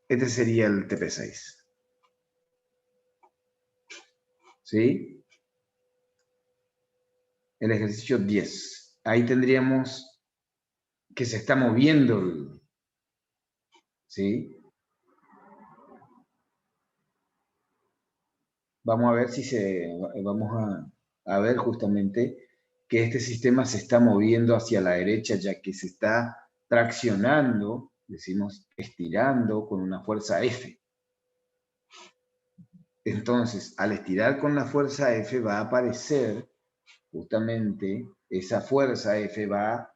Este sería el TP6. ¿Sí? El ejercicio 10. Ahí tendríamos que se está moviendo, ¿sí? Vamos a ver si vamos a ver justamente que este sistema se está moviendo hacia la derecha, ya que se está traccionando, decimos estirando con una fuerza F. Entonces, al estirar con la fuerza F va a aparecer justamente esa fuerza F va a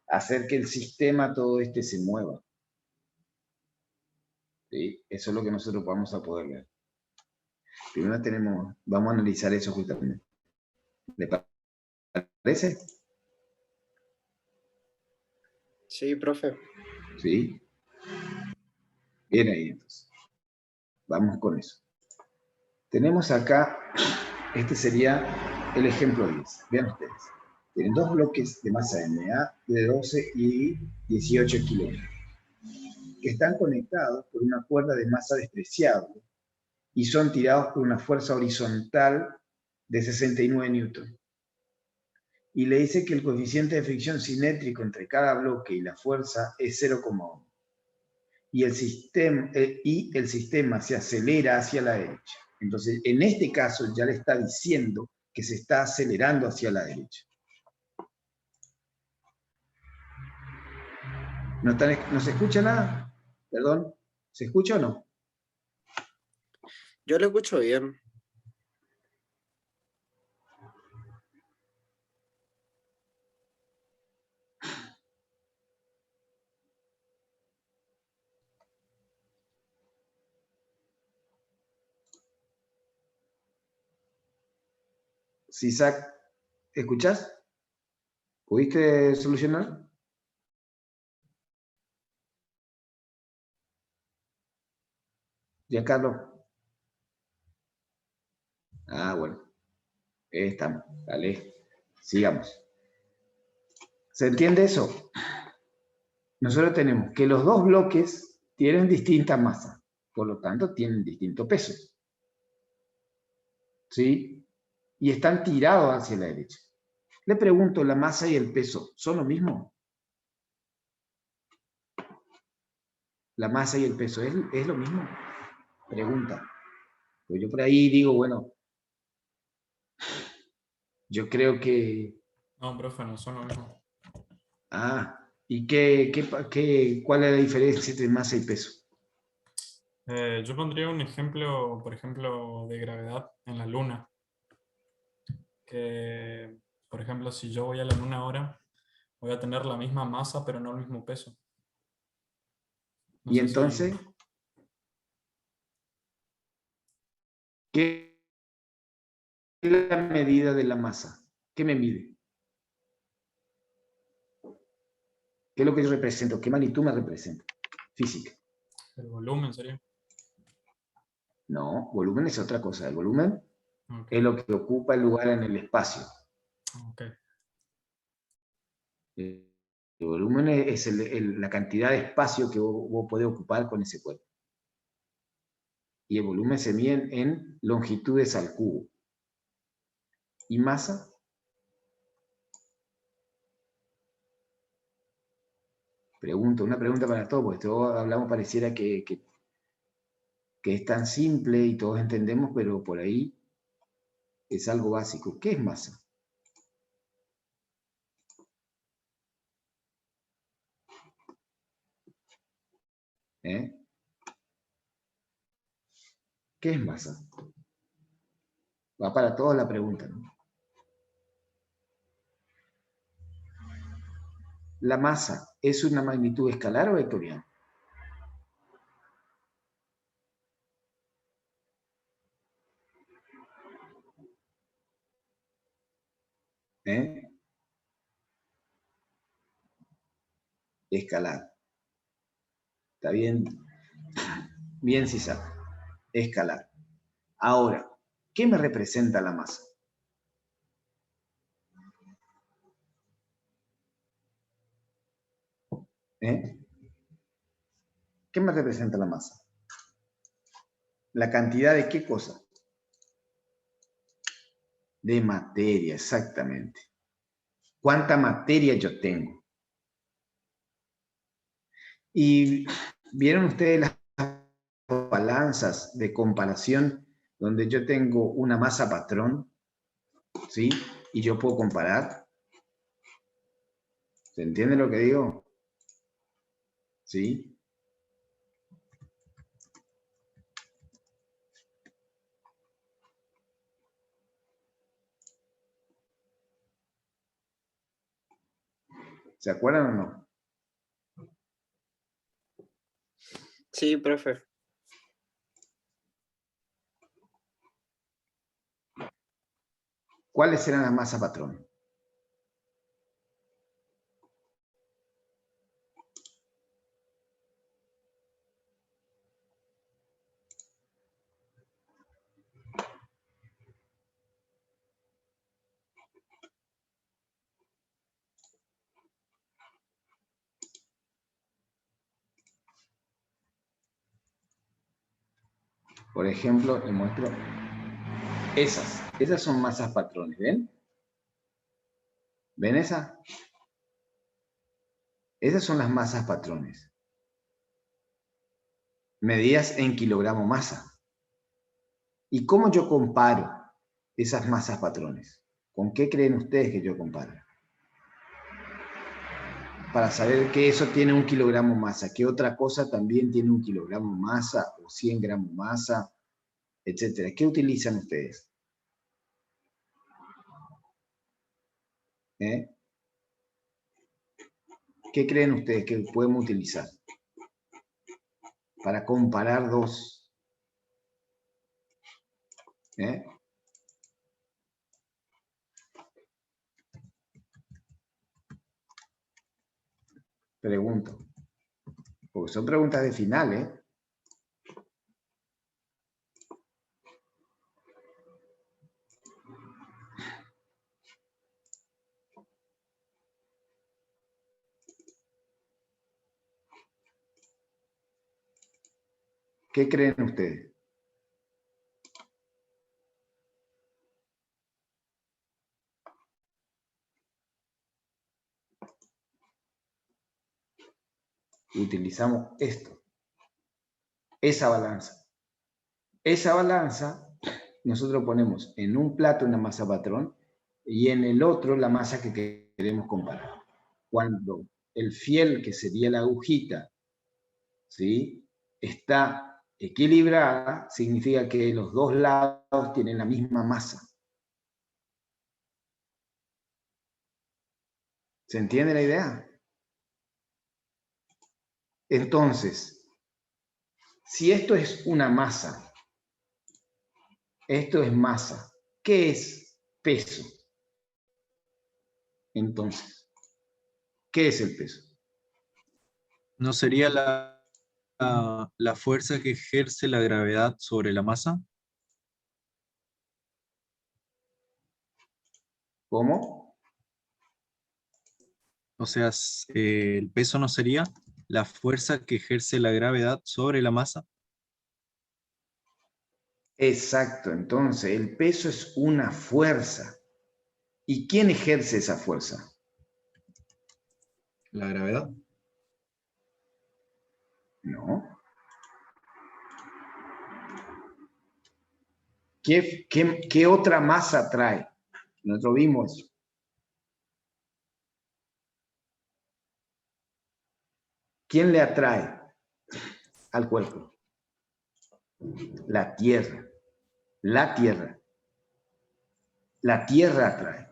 hacer que el sistema todo este se mueva. ¿Sí? Eso es lo que nosotros vamos a poder ver. Primero vamos a analizar eso justamente. ¿Le parece? Sí, profe. ¿Sí? Bien ahí entonces. Vamos con eso. Tenemos acá, este sería el ejemplo 10. Vean ustedes. Tienen dos bloques de masa MA de 12 y 18 kilogramos, que están conectados por una cuerda de masa despreciable y son tirados por una fuerza horizontal de 69 newton. Y le dice que el coeficiente de fricción simétrico entre cada bloque y la fuerza es 0,1. Y el sistema se acelera hacia la derecha. Entonces, en este caso ya le está diciendo que se está acelerando hacia la derecha. ¿No se escucha nada? Perdón, ¿se escucha o no? Yo lo escucho bien. Isaac, ¿escuchás? ¿Pudiste solucionar? Giancarlo. Ah, bueno. Ahí estamos. Dale. Sigamos. ¿Se entiende eso? Nosotros tenemos que los dos bloques tienen distinta masa. Por lo tanto, tienen distinto peso. ¿Sí? Y están tirados hacia la derecha. Le pregunto, ¿la masa y el peso son lo mismo? ¿La masa y el peso es lo mismo? Pregunta. Pues yo por ahí digo, bueno, yo creo que... No, profe, no son lo mismo. Ah, ¿y cuál es la diferencia entre masa y peso? Yo pondría un ejemplo, por ejemplo, de gravedad en la Luna. Que, por ejemplo, si yo voy a la Luna ahora, voy a tener la misma masa, pero no el mismo peso. No Y sé entonces, ¿qué es la medida de la masa? ¿Qué me mide? ¿Qué es lo que yo represento? ¿Qué magnitud me representa? Física. el volumen sería. No, volumen es otra cosa. El volumen Okay. es lo que ocupa el lugar en el espacio. Okay. El volumen es la cantidad de espacio que vos podés ocupar con ese cuerpo. Y el volumen se mide en longitudes al cubo. ¿Y masa? Una pregunta para todos, porque todos hablamos, pareciera que es tan simple y todos entendemos, pero por ahí es algo básico. ¿Qué es masa? ¿Eh? ¿Qué es masa? Va para todos la pregunta, ¿no? ¿La masa es una magnitud escalar o vectorial? ¿Eh? Escalar. ¿Está bien? Bien, si sabe. Escalar. Ahora, ¿qué me representa la masa? ¿Eh? ¿Qué me representa la masa? ¿La cantidad de qué cosa? De materia, exactamente. ¿Cuánta materia yo tengo? Y vieron ustedes las balanzas de comparación donde yo tengo una masa patrón, ¿sí? Y yo puedo comparar. ¿Se entiende lo que digo? ¿Sí? ¿Se acuerdan o no? Sí, profe. ¿Cuáles eran las masas patrón? Por ejemplo, les muestro esas. Esas son masas patrones, ¿ven? ¿Ven esa? Esas son las masas patrones. Medidas en kilogramo masa. ¿Y cómo yo comparo esas masas patrones? ¿Con qué creen ustedes que yo comparo? Para saber que eso tiene 1 kilogramo masa, que otra cosa también tiene 1 kilogramo masa o 100 gramos masa, etcétera. ¿Qué utilizan ustedes? ¿Eh? ¿Qué creen ustedes que podemos utilizar para comparar dos? ¿Eh? Pregunto. Porque son preguntas de final, ¿eh? ¿Qué creen ustedes? Utilizamos esto, esa balanza. Esa balanza nosotros ponemos en un plato una masa patrón y en el otro la masa que queremos comparar. Cuando el fiel, que sería la agujita, ¿sí?, está equilibrada, significa que los dos lados tienen la misma masa. ¿Se entiende la idea? Entonces, si esto es una masa, esto es masa, ¿qué es peso? Entonces, ¿qué es el peso? ¿No sería la fuerza que ejerce la gravedad sobre la masa? ¿Cómo? O sea, el peso no sería la fuerza que ejerce la gravedad sobre la masa. Exacto, entonces el peso es una fuerza. ¿Y quién ejerce esa fuerza? La gravedad. No. ¿Qué otra masa trae? Nosotros vimos eso. ¿Quién le atrae al cuerpo? La tierra. La tierra. La tierra atrae.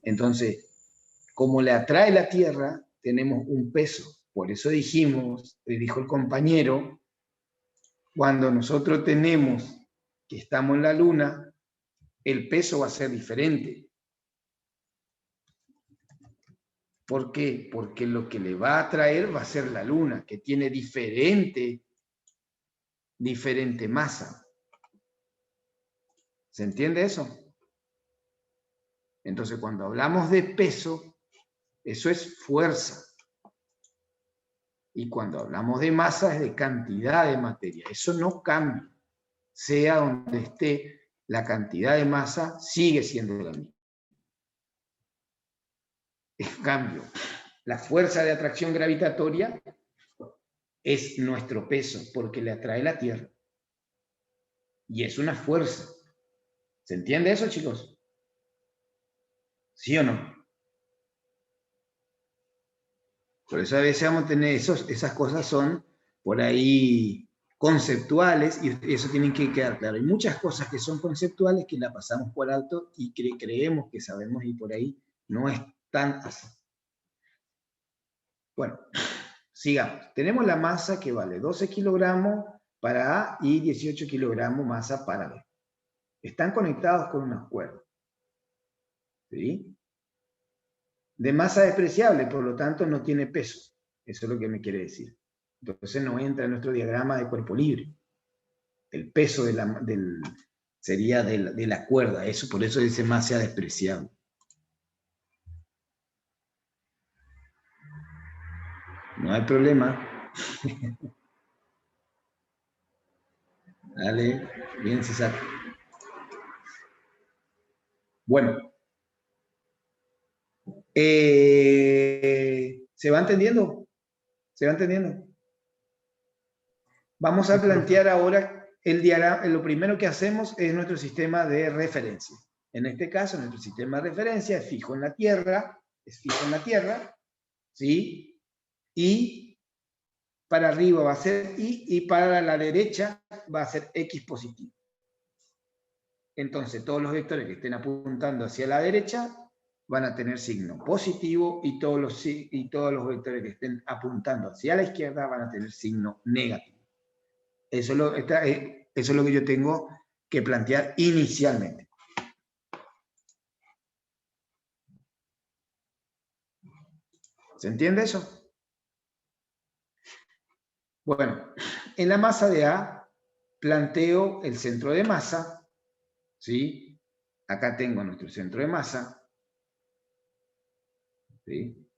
Entonces, como le atrae la tierra, tenemos un peso. Por eso dijimos, le dijo el compañero, cuando nosotros tenemos que estamos en la luna, el peso va a ser diferente. ¿Por qué? Porque lo que le va a atraer va a ser la luna, que tiene diferente masa. ¿Se entiende eso? Entonces, cuando hablamos de peso, eso es fuerza. Y cuando hablamos de masa, es de cantidad de materia. Eso no cambia. sea donde esté la cantidad de masa, sigue siendo la misma. En cambio, la fuerza de atracción gravitatoria es nuestro peso, porque le atrae la Tierra. Y es una fuerza. ¿Se entiende eso, chicos? ¿Sí o no? Por eso a veces vamos a tener esas cosas son por ahí conceptuales y eso tienen que quedar claro. Hay muchas cosas que son conceptuales que la pasamos por alto y creemos que sabemos y por ahí no es tan así. Bueno, sigamos. Tenemos la masa que vale 12 kilogramos para A y 18 kilogramos masa para B. Están conectados con unas cuerdas. ¿Sí? De masa despreciable, por lo tanto no tiene peso. Eso es lo que me quiere decir. Entonces no entra en nuestro diagrama de cuerpo libre. El peso sería de la cuerda. Eso, por eso dice masa despreciable. No hay problema. Dale, bien César. Bueno. ¿Se va entendiendo? ¿Se va entendiendo? Vamos a plantear ahora el diagrama. Lo primero que hacemos es nuestro sistema de referencia. En este caso, nuestro sistema de referencia es fijo en la Tierra, ¿sí? Y para arriba va a ser Y y para la derecha va a ser X positivo. Entonces, todos los vectores que estén apuntando hacia la derecha van a tener signo positivo y todos los vectores que estén apuntando hacia la izquierda van a tener signo negativo. Eso es lo que yo tengo que plantear inicialmente. ¿Se entiende eso? Bueno, en la masa de A planteo el centro de masa, ¿sí? Acá tengo nuestro centro de masa, ¿sí?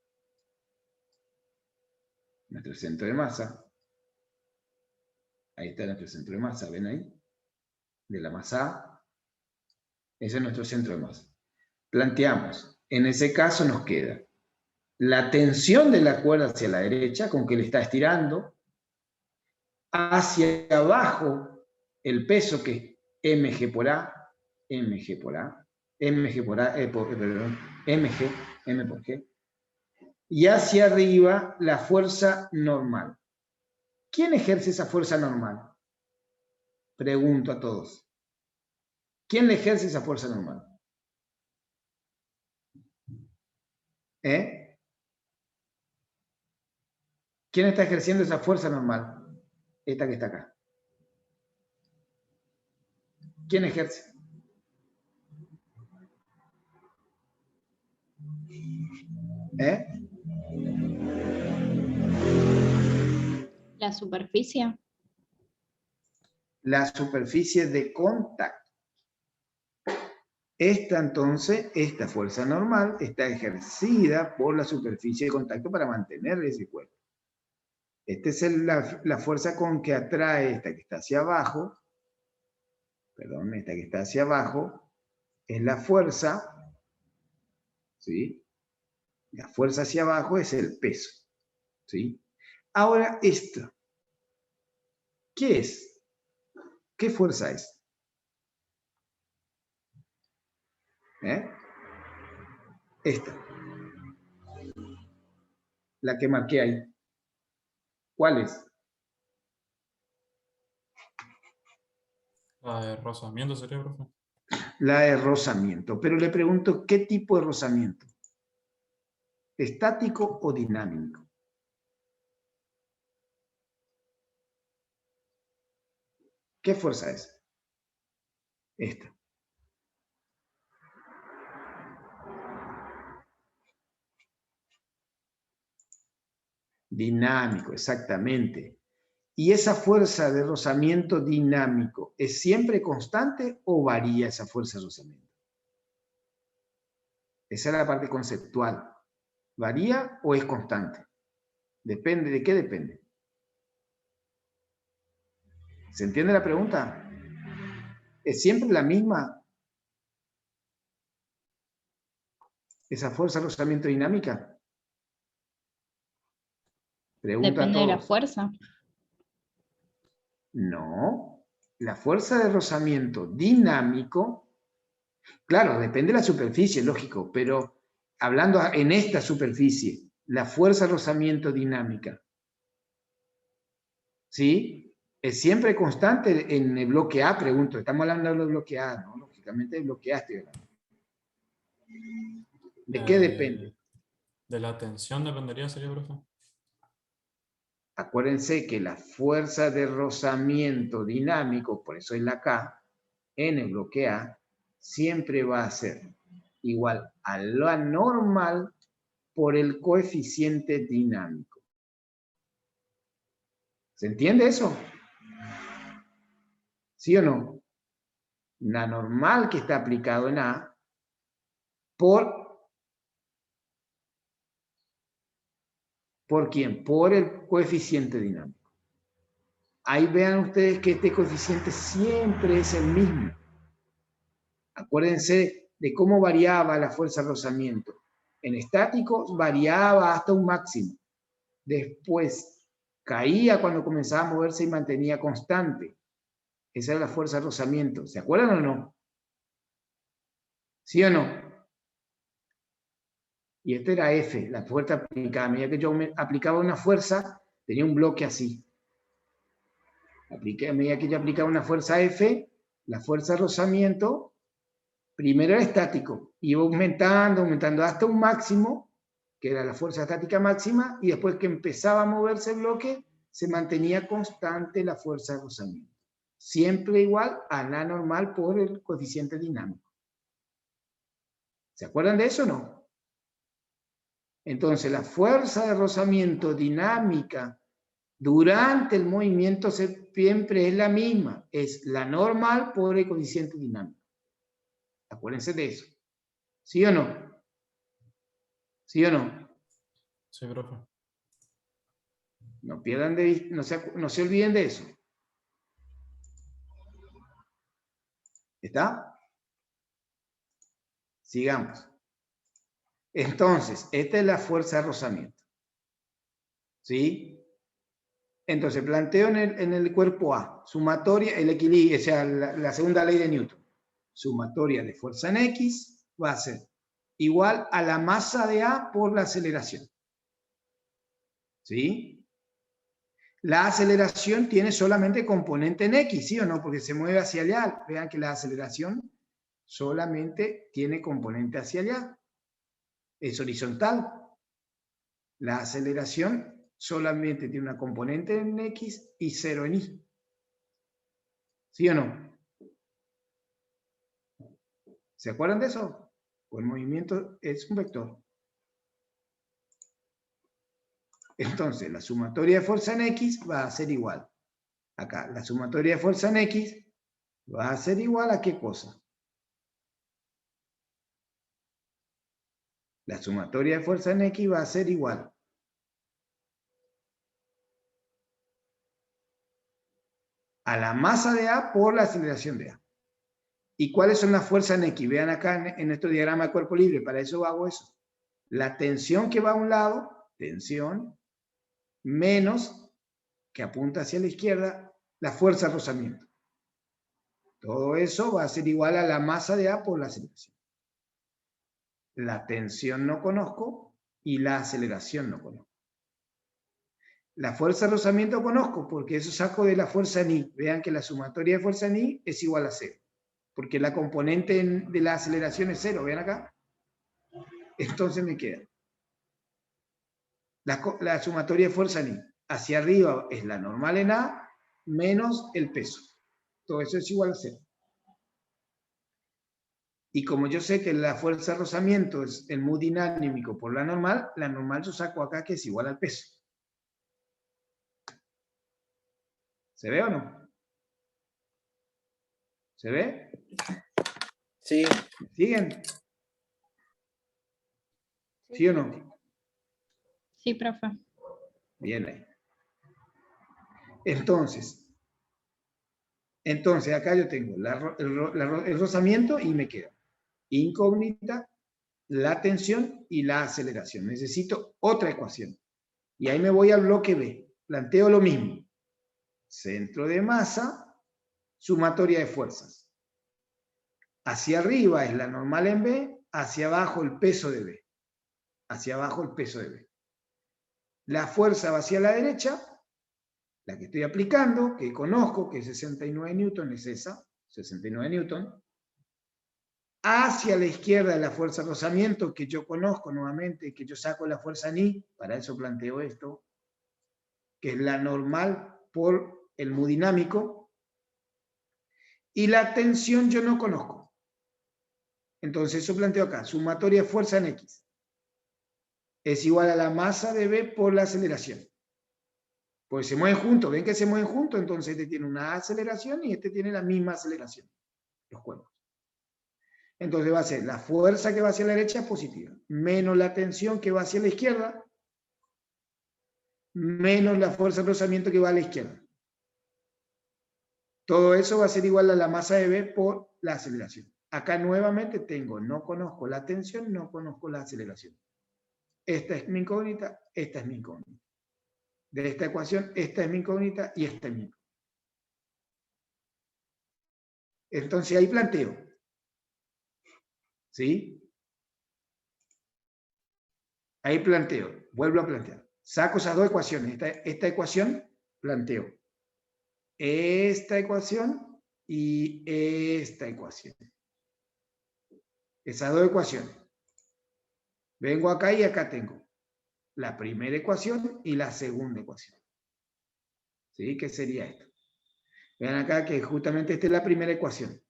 Nuestro centro de masa. Ahí está nuestro centro de masa, ¿ven ahí? De la masa A. Ese es nuestro centro de masa. Planteamos, en ese caso nos queda la tensión de la cuerda hacia la derecha, con que le está estirando, hacia abajo el peso que es mg por A, mg por A, mg por A, perdón, mg, m por g, y hacia arriba la fuerza normal. ¿Quién ejerce esa fuerza normal? Pregunto a todos. ¿Quién le ejerce esa fuerza normal? ¿Quién está ejerciendo esa fuerza normal? Esta que está acá. ¿Quién ejerce? La superficie. La superficie de contacto. Esta fuerza normal está ejercida por la superficie de contacto para mantener ese cuerpo. Esta es la fuerza con que atrae esta que está hacia abajo. Perdón, esta que está hacia abajo es la fuerza, ¿sí? La fuerza hacia abajo es el peso, ¿sí? Ahora esto, ¿qué es? ¿Qué fuerza es? Esta. La que marqué ahí. ¿Cuál es? La de rozamiento sería, profe. La de rozamiento. Pero le pregunto, ¿qué tipo de rozamiento? ¿Estático o dinámico? ¿Qué fuerza es? Esta. Dinámico, exactamente. ¿Y esa fuerza de rozamiento dinámico es siempre constante o varía esa fuerza de rozamiento? Esa es la parte conceptual. ¿Varía o es constante? Depende. ¿De qué depende? ¿Se entiende la pregunta? ¿Es siempre la misma esa fuerza de rozamiento dinámica? Pregunta a Depende de la todos. fuerza. No, la fuerza de rozamiento dinámico, claro, depende de la superficie, lógico, pero hablando en esta superficie, la fuerza de rozamiento dinámica, ¿sí? Es siempre constante en el bloque A, pregunto, estamos hablando del bloque A, ¿no? Lógicamente el bloque A estoy hablando. ¿De qué depende? De la tensión dependería, sería, profe. Acuérdense que la fuerza de rozamiento dinámico, por eso es la K, en el bloque A, siempre va a ser igual a la normal por el coeficiente dinámico. ¿Se entiende eso? ¿Sí o no? La normal que está aplicado en A ¿por quién? Por el coeficiente dinámico. Ahí vean ustedes que este coeficiente siempre es el mismo. Acuérdense de cómo variaba la fuerza de rozamiento. En estáticos variaba hasta un máximo. Después caía cuando comenzaba a moverse y mantenía constante. Esa era la fuerza de rozamiento. ¿Se acuerdan o no? ¿Sí o no? Y esta era F, la fuerza aplicada. A medida que yo aplicaba una fuerza, tenía un bloque así. A medida que yo aplicaba una fuerza F, la fuerza de rozamiento, primero era estático, iba aumentando hasta un máximo, que era la fuerza estática máxima, y después que empezaba a moverse el bloque, se mantenía constante la fuerza de rozamiento. Siempre igual a la normal por el coeficiente dinámico. ¿Se acuerdan de eso o no? Entonces, la fuerza de rozamiento dinámica durante el movimiento siempre es la misma, es la normal por el coeficiente dinámico. Acuérdense de eso. ¿Sí o no? ¿Sí o no? Sí, profe. No pierdan de vista, no se olviden de eso. ¿Está? Sigamos. Entonces, esta es la fuerza de rozamiento. ¿Sí? Entonces, planteo en el cuerpo A, sumatoria, el equilibrio, o sea, la segunda ley de Newton. Sumatoria de fuerza en X va a ser igual a la masa de A por la aceleración. ¿Sí? La aceleración tiene solamente componente en X, ¿sí o no? Porque se mueve hacia allá. Vean que la aceleración solamente tiene componente hacia allá. Es horizontal. La aceleración solamente tiene una componente en X y cero en Y. ¿Sí o no? ¿Se acuerdan de eso? Pues el movimiento es un vector. Entonces, la sumatoria de fuerza en X va a ser igual. Acá, la sumatoria de fuerza en X va a ser igual a ¿qué cosa? La sumatoria de fuerza en X va a ser igual a la masa de A por la aceleración de A. ¿Y cuáles son las fuerzas en X? Vean acá en nuestro diagrama de cuerpo libre, para eso hago eso. La tensión que va a un lado, tensión, menos, que apunta hacia la izquierda, la fuerza de rozamiento. Todo eso va a ser igual a la masa de A por la aceleración. La tensión no conozco y la aceleración no conozco. La fuerza de rozamiento conozco porque eso saco de la fuerza en I. Vean que la sumatoria de fuerza en I es igual a 0. Porque la componente de la aceleración es 0. ¿Vean acá? Entonces me queda la sumatoria de fuerza en I. Hacia arriba es la normal en A menos el peso. Todo eso es igual a 0. Y como yo sé que la fuerza de rozamiento es el mu dinámico por la normal yo saco acá que es igual al peso. ¿Se ve o no? ¿Se ve? Sí. ¿Siguen? ¿Sí o no? Sí, profe. Bien ahí. Entonces, Entonces, acá yo tengo el rozamiento y me queda incógnita, la tensión y la aceleración. Necesito otra ecuación. Y ahí me voy al bloque B. Planteo lo mismo. Centro de masa, sumatoria de fuerzas. Hacia arriba es la normal en B, hacia abajo el peso de B. Hacia abajo el peso de B. La fuerza va hacia la derecha, la que estoy aplicando, que conozco, que es 69 newton, es esa, 69 newton. Hacia la izquierda de la fuerza de rozamiento, que yo conozco nuevamente, que yo saco la fuerza Ni, para eso planteo esto, que es la normal por el hemodinámico, y la tensión yo no conozco. Entonces eso planteo acá, sumatoria de fuerza en X, es igual a la masa de B por la aceleración. Pues se mueven juntos, ven que se mueven juntos, entonces este tiene una aceleración y este tiene la misma aceleración, los cuerpos. Entonces va a ser la fuerza que va hacia la derecha positiva, menos la tensión que va hacia la izquierda, menos la fuerza de rozamiento que va a la izquierda. Todo eso va a ser igual a la masa de B por la aceleración. Acá nuevamente tengo, no conozco la tensión, no conozco la aceleración. Esta es mi incógnita, esta es mi incógnita. De esta ecuación, esta es mi incógnita y esta es mi incógnita. Entonces ahí planteo. ¿Sí? Ahí planteo, vuelvo a plantear. Saco esas dos ecuaciones. Esta ecuación planteo. Esta ecuación y esta ecuación. Esas dos ecuaciones. Vengo acá y acá tengo la primera ecuación y la segunda ecuación. ¿Sí? ¿Qué sería esto? Vean acá que justamente esta es la primera ecuación.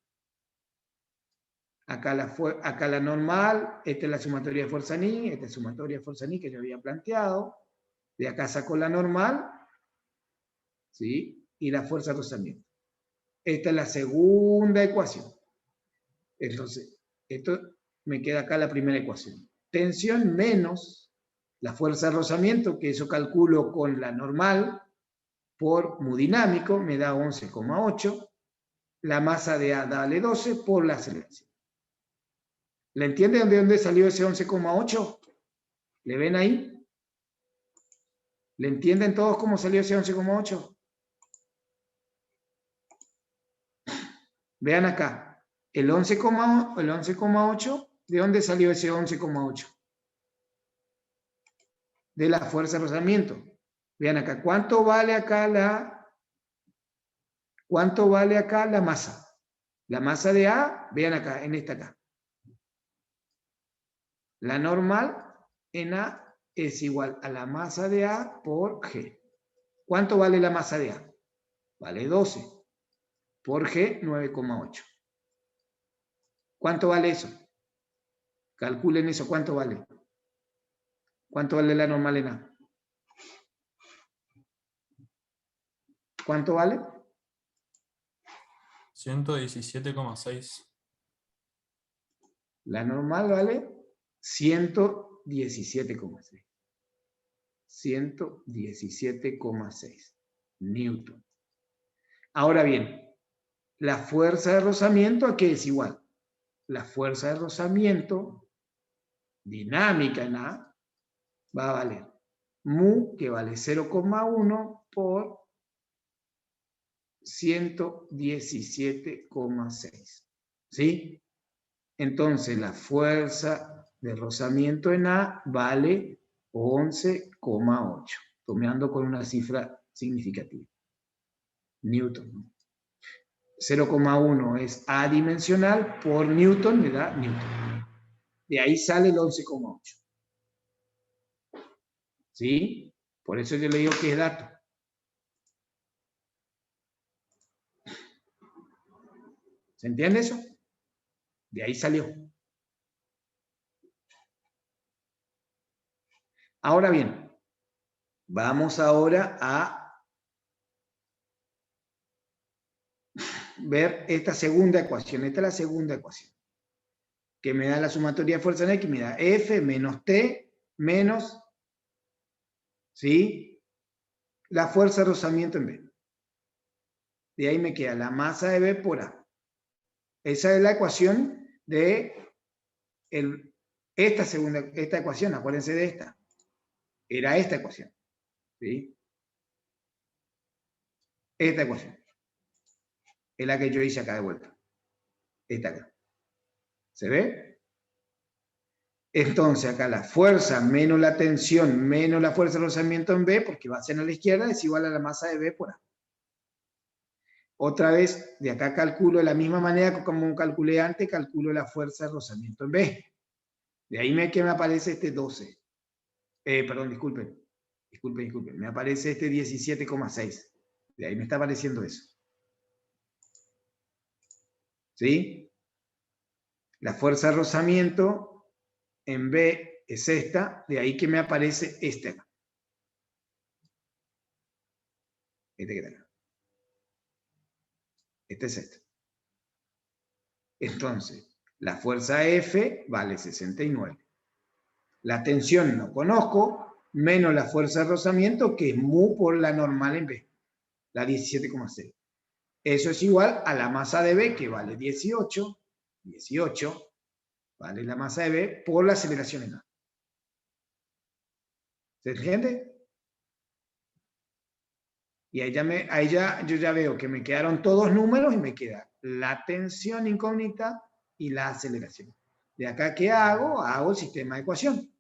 Acá la normal, esta es la sumatoria de fuerza Ni, esta es la sumatoria de fuerza Ni que yo había planteado. De acá saco la normal, ¿sí? Y la fuerza de rozamiento. Esta es la segunda ecuación. Entonces, esto me queda acá la primera ecuación. Tensión menos la fuerza de rozamiento, que eso calculo con la normal, por hemodinámico, me da 11,8. La masa de A dale 12 por la aceleración. ¿Le entienden de dónde salió ese 11,8? ¿Le ven ahí? ¿Le entienden todos cómo salió ese 11,8? Vean acá, el 11,8, ¿de dónde salió ese 11,8? De la fuerza de rozamiento. Vean acá, ¿cuánto vale acá la masa? La masa de A, vean acá, en esta acá. La normal en A es igual a la masa de A por G. ¿Cuánto vale la masa de A? Vale 12. Por G, 9,8. ¿Cuánto vale eso? Calculen eso, ¿cuánto vale? ¿Cuánto vale la normal en A? ¿Cuánto vale? 117,6. La normal vale 117,6. 117,6 newton. Ahora bien, la fuerza de rozamiento, ¿a qué es igual? La fuerza de rozamiento dinámica en A va a valer mu, que vale 0,1 por 117,6. ¿Sí? Entonces la fuerza de rozamiento en A vale 11,8, tomando con una cifra significativa. Newton. 0,1 es adimensional por Newton, me da Newton. De ahí sale el 11,8. ¿Sí? Por eso yo le digo que es dato. ¿Se entiende eso? De ahí salió. Ahora bien, vamos ahora a ver esta segunda ecuación. Esta es la segunda ecuación. Que me da la sumatoria de fuerza en X, me da F menos T menos, ¿sí? La fuerza de rozamiento en B. De ahí me queda la masa de B por A. Esa es la ecuación de esta ecuación, acuérdense de esta. Era esta ecuación. ¿Sí? Esta ecuación. Es la que yo hice acá de vuelta. Esta acá. ¿Se ve? Entonces acá la fuerza menos la tensión menos la fuerza de rozamiento en B, porque va a ser a la izquierda, es igual a la masa de B por A. Otra vez, de acá calculo de la misma manera como calculé antes, calculo la fuerza de rozamiento en B. De ahí que me aparece este 12. Perdón, disculpen. Me aparece este 17,6. De ahí me está apareciendo eso. ¿Sí? La fuerza de rozamiento en B es esta. De ahí que me aparece este acá. Este que está acá. Este es este. Entonces, la fuerza F vale 69. La tensión no conozco, menos la fuerza de rozamiento, que es mu por la normal en B, la 17,6. Eso es igual a la masa de B, que vale 18, vale la masa de B, por la aceleración en A. ¿Se entiende? Y ahí yo ya veo que me quedaron todos números y me queda la tensión incógnita y la aceleración. De acá, ¿qué hago? Hago el sistema de ecuación.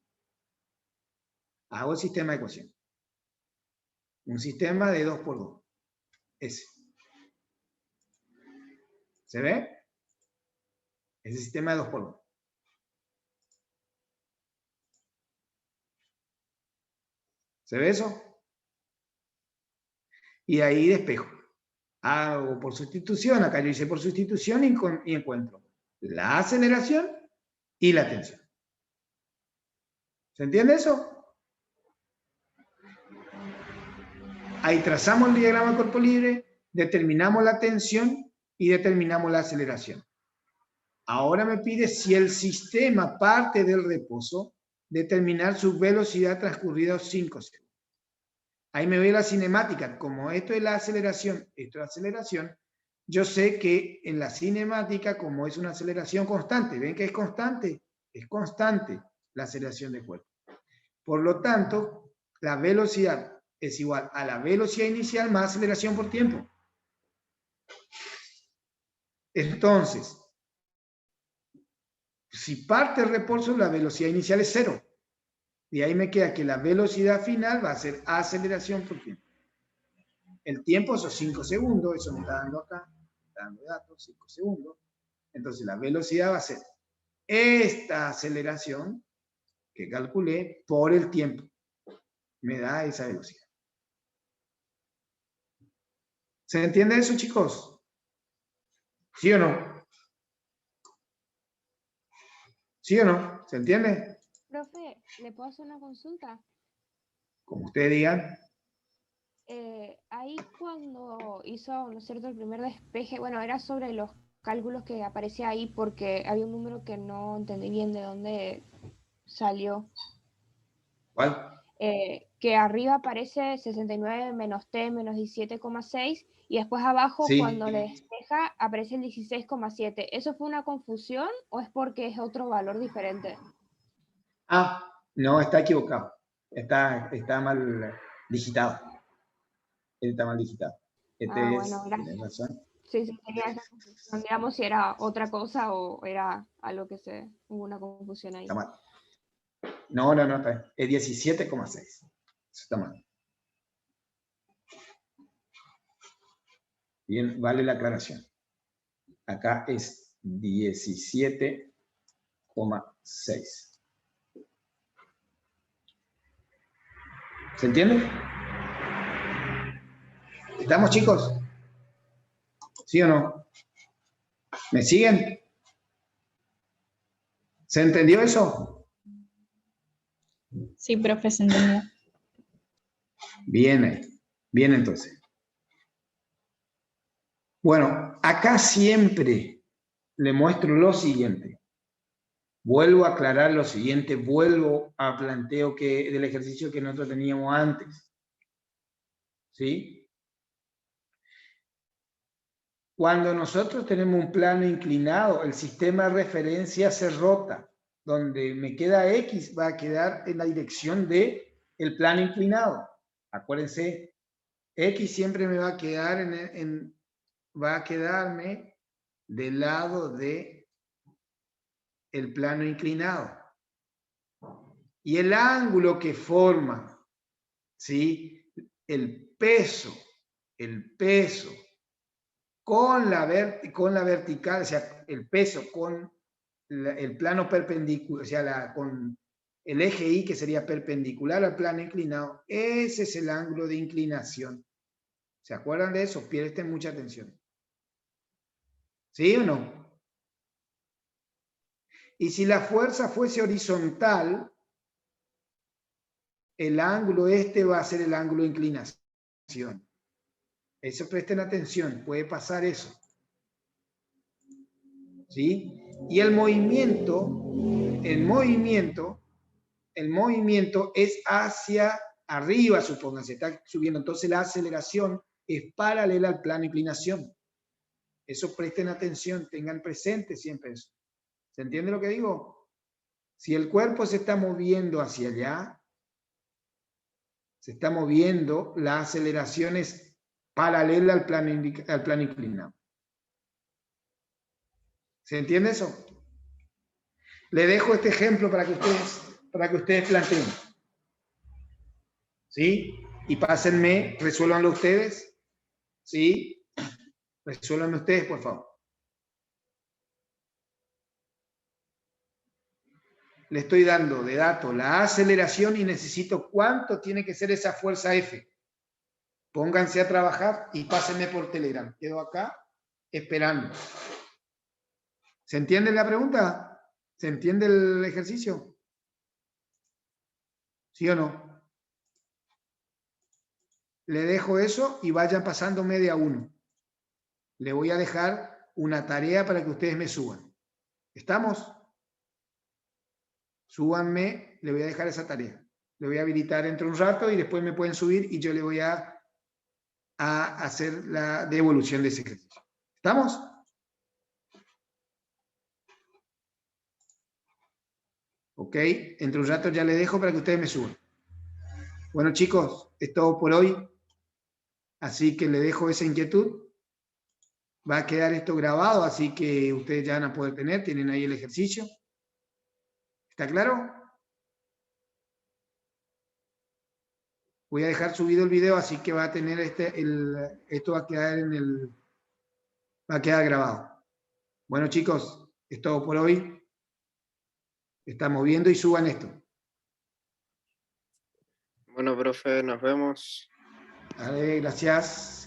Hago el sistema de ecuación. Un sistema de 2 por 2. Ese. ¿Se ve? Ese sistema de 2 por 2. ¿Se ve eso? Y ahí despejo. Hago por sustitución. Acá yo hice por sustitución y encuentro la aceleración y la tensión. ¿Se entiende eso? Ahí trazamos el diagrama de cuerpo libre, determinamos la tensión y determinamos la aceleración. Ahora me pide si el sistema parte del reposo, determinar su velocidad transcurrida 5 segundos. Ahí me ve la cinemática. Como esto es la aceleración, esto es la aceleración, yo sé que en la cinemática, como es una aceleración constante, ¿ven que es constante? Es constante la aceleración del cuerpo. Por lo tanto, la velocidad es igual a la velocidad inicial más aceleración por tiempo. Entonces, si parte el reposo, la velocidad inicial es 0. Y ahí me queda que la velocidad final va a ser aceleración por tiempo. El tiempo son 5 segundos, eso me está dando acá, me está dando datos, 5 segundos. Entonces la velocidad va a ser esta aceleración que calculé por el tiempo. Me da esa velocidad. ¿Se entiende eso, chicos? ¿Sí o no? ¿Sí o no? ¿Se entiende? Profe, ¿le puedo hacer una consulta? Como ustedes digan. Ahí cuando hizo, ¿no es cierto?, el primer despeje, bueno, era sobre los cálculos que aparecía ahí porque había un número que no entendí bien de dónde salió. ¿Cuál? Que arriba aparece 69 menos T menos 17,6 y después abajo Sí. cuando le despeja aparece el 16,7. ¿Eso fue una confusión o es porque es otro valor diferente? Ah, no, está equivocado. Está mal digitado. Está mal digitado. Bueno, gracias. Tienes razón. Sí, tenía esa confusión. Digamos si era otra cosa o era algo que hubo una confusión ahí. Está mal. No, está bien. Es 17,6. Eso está mal. Bien, vale la aclaración. Acá es 17,6. ¿Se entiende? ¿Estamos, chicos? ¿Sí o no? ¿Me siguen? ¿Se entendió eso? Sí, profe, se entendió. Bien ahí. Bien entonces. Bueno, acá siempre le muestro lo siguiente. Vuelvo a aclarar lo siguiente, vuelvo a planteo del ejercicio que nosotros teníamos antes. ¿Sí? Cuando nosotros tenemos un plano inclinado, el sistema de referencia se rota. Donde me queda X va a quedar en la dirección del plano inclinado. Acuérdense, X siempre me va a quedar va a quedarme del lado de el plano inclinado. Y el ángulo que forma, ¿sí? El peso con la vertical, o sea, el peso con el plano perpendicular, o sea, con el eje Y que sería perpendicular al plano inclinado, ese es el ángulo de inclinación. ¿Se acuerdan de eso? Presten mucha atención. ¿Sí o no? Y si la fuerza fuese horizontal, el ángulo va a ser el ángulo de inclinación. Eso presten atención, puede pasar eso. ¿Sí? Y el movimiento es hacia arriba, supónganse, está subiendo. Entonces la aceleración es paralela al plano de inclinación. Eso presten atención, tengan presente siempre eso. ¿Se entiende lo que digo? Si el cuerpo se está moviendo hacia allá, se está moviendo, la aceleración es paralela al plano inclinado. ¿Se entiende eso? Le dejo este ejemplo para que ustedes planteen. ¿Sí? Y pásenme, resuélvanlo ustedes. ¿Sí? Resuélvanlo ustedes, por favor. Le estoy dando de dato la aceleración y necesito cuánto tiene que ser esa fuerza F. Pónganse a trabajar y pásenme por Telegram. Quedo acá esperando. ¿Se entiende la pregunta? ¿Se entiende el ejercicio? ¿Sí o no? Le dejo eso y vayan pasándome de a uno. Le voy a dejar una tarea para que ustedes me suban. ¿Estamos? Súbanme, le voy a dejar esa tarea. Le voy a habilitar dentro de un rato y después me pueden subir y yo le voy a hacer la devolución de ese ejercicio. ¿Estamos? Ok, entre un rato ya le dejo para que ustedes me suban. Bueno chicos, es todo por hoy. Así que le dejo esa inquietud. Va a quedar esto grabado, así que ustedes ya van a poder tener, tienen ahí el ejercicio. ¿Está claro? Voy a dejar subido el video, así que va a tener esto va a quedar va a quedar grabado. Bueno chicos, es todo por hoy. Estamos viendo y suban esto. Bueno, profe, nos vemos. Vale, gracias.